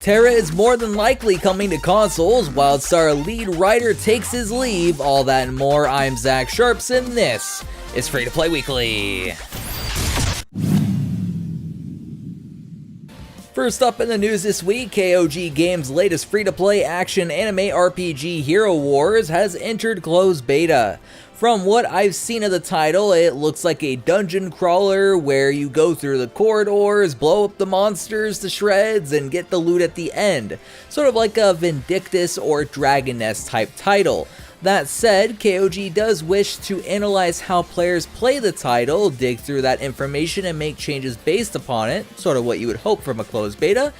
Tera is more than likely coming to consoles, Wildstar Lead Writer takes his leave, all that and more. I'm Zach Sharps, and this is Free to Play Weekly. First up in the news this week, KOG Games' latest free-to-play action anime RPG HeroWarz has entered closed beta. From what I've seen of the title, it looks like a dungeon crawler where you go through the corridors, blow up the monsters to shreds, and get the loot at the end. Sort of like a Vindictus or Dragon Nest type title. That said, KOG does wish to analyze how players play the title, dig through that information and make changes based upon it, sort of what you would hope from a closed beta.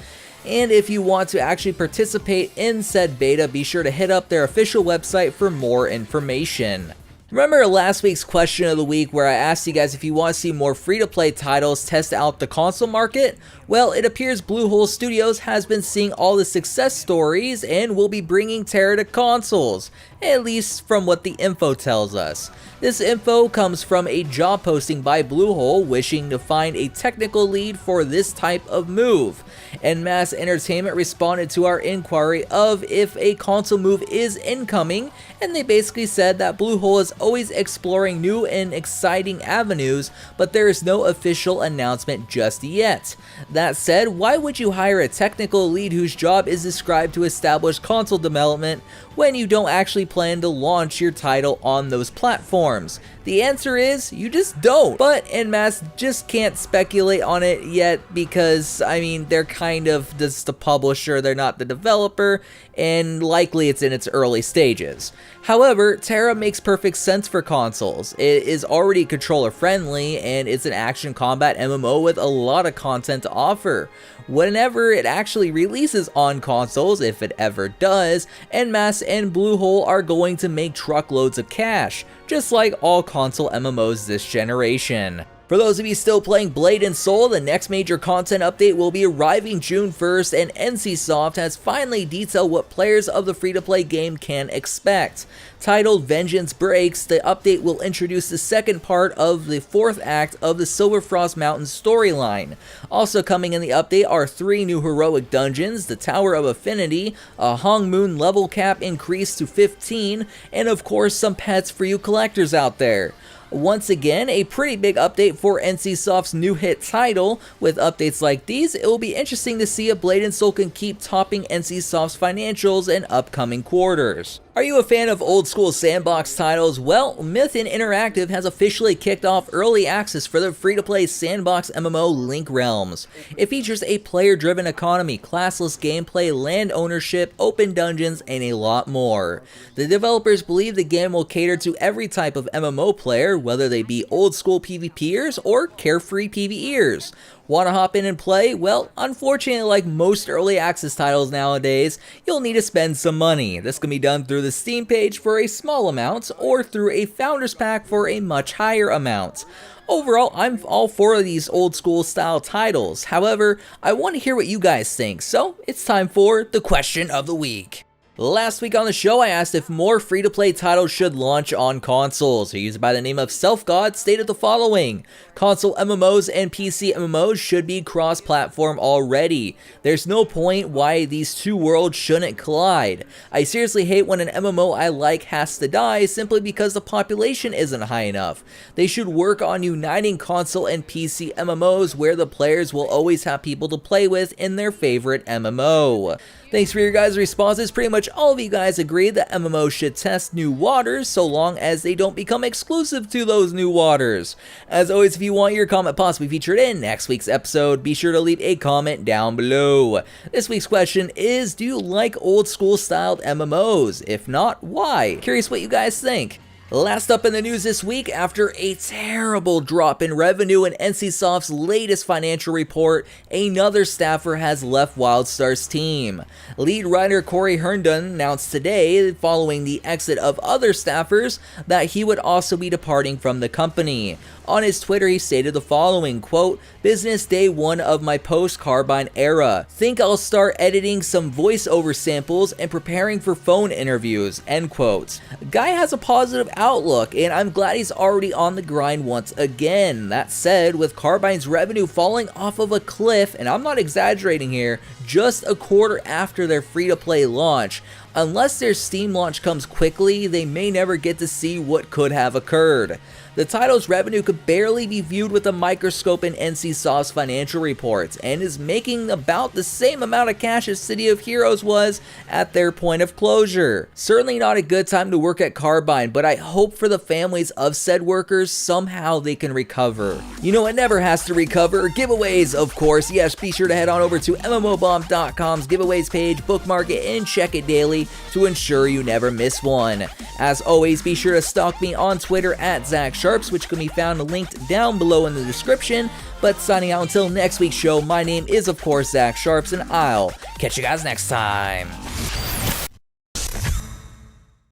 And if you want to actually participate in said beta, be sure to hit up their official website for more information. Remember last week's question of the week where I asked you guys if you want to see more free-to-play titles test out the console market? Well, it appears Bluehole Studios has been seeing all the success stories and will be bringing Tera to consoles, at least from what the info tells us. This info comes from a job posting by Bluehole wishing to find a technical lead for this type of move. And Mass Entertainment responded to our inquiry of if a console move is incoming, and they basically said that Bluehole is always exploring new and exciting avenues, but there is no official announcement just yet. That said, why would you hire a technical lead whose job is described to establish console development when you don't actually plan to launch your title on those platforms? The answer is, you just don't. But Mass just can't speculate on it yet because, I mean, they're kind of just the publisher, they're not the developer, and likely it's in its early stages. However, Tera makes perfect sense for consoles. It is already controller friendly, and it's an action combat MMO with a lot of content to offer. Whenever it actually releases on consoles, if it ever does, Mass and Bluehole are going to make truckloads of cash, just like all console MMOs this generation. For those of you still playing Blade & Soul, the next major content update will be arriving June 1st, and NCSoft has finally detailed what players of the free-to-play game can expect. Titled Vengeance Breaks, the update will introduce the second part of the fourth act of the Silverfrost Mountain storyline. Also coming in the update are 3 new heroic dungeons, the Tower of Affinity, a Hong Moon level cap increased to 15, and of course some pets for you collectors out there. Once again, a pretty big update for NCSoft's new hit title. With updates like these, it will be interesting to see if Blade & Soul can keep topping NCSoft's financials in upcoming quarters. Are you a fan of old school sandbox titles? Well, Myth Interactive has officially kicked off early access for their free-to-play sandbox MMO LinkRealms. It features a player-driven economy, classless gameplay, land ownership, open dungeons, and a lot more. The developers believe the game will cater to every type of MMO player, whether they be old school PvPers or carefree PvEers. Want to hop in and play? Well, unfortunately, like most early access titles nowadays, you'll need to spend some money. This can be done through the Steam page for a small amount, or through a Founders Pack for a much higher amount. Overall, I'm all for these old school style titles. However, I want to hear what you guys think, so it's time for the question of the week. Last week on the show, I asked if more free-to-play titles should launch on consoles. A user by the name of SelfGod stated the following: console MMOs and PC MMOs should be cross-platform already. There's no point why these two worlds shouldn't collide. I seriously hate when an MMO I like has to die simply because the population isn't high enough. They should work on uniting console and PC MMOs where the players will always have people to play with in their favorite MMO. Thanks for your guys' responses. Pretty much all of you guys agree that MMOs should test new waters so long as they don't become exclusive to those new waters. As always, if you want your comment possibly featured in next week's episode, be sure to leave a comment down below. This week's question is, do you like old school styled MMOs? If not, why? Curious what you guys think. Last up in the news this week, after a terrible drop in revenue in NCSoft's latest financial report, another staffer has left Wildstar's team. Lead writer Corey Herndon announced today, following the exit of other staffers, that he would also be departing from the company. On his Twitter, he stated the following, quote, "Business day one of my post-Carbine era. Think I'll start editing some voiceover samples and preparing for phone interviews," end quote. Guy has a positive outlook, and I'm glad he's already on the grind once again. That said, with Carbine's revenue falling off of a cliff, and I'm not exaggerating here, just a quarter after their free-to-play launch, unless their Steam launch comes quickly, they may never get to see what could have occurred. The title's revenue could barely be viewed with a microscope in NCSoft's financial reports, and is making about the same amount of cash as City of Heroes was at their point of closure. Certainly not a good time to work at Carbine, but I hope for the families of said workers somehow they can recover. You know, it never has to recover. Giveaways, of course. Yes, be sure to head on over to MMOBomb.com's giveaways page, bookmark it, and check it daily to ensure you never miss one. As always, be sure to stalk me on Twitter at Zach Sharps, which can be found linked down below in the description. But signing out until next week's show, my name is of course Zach Sharps, and I'll catch you guys next time.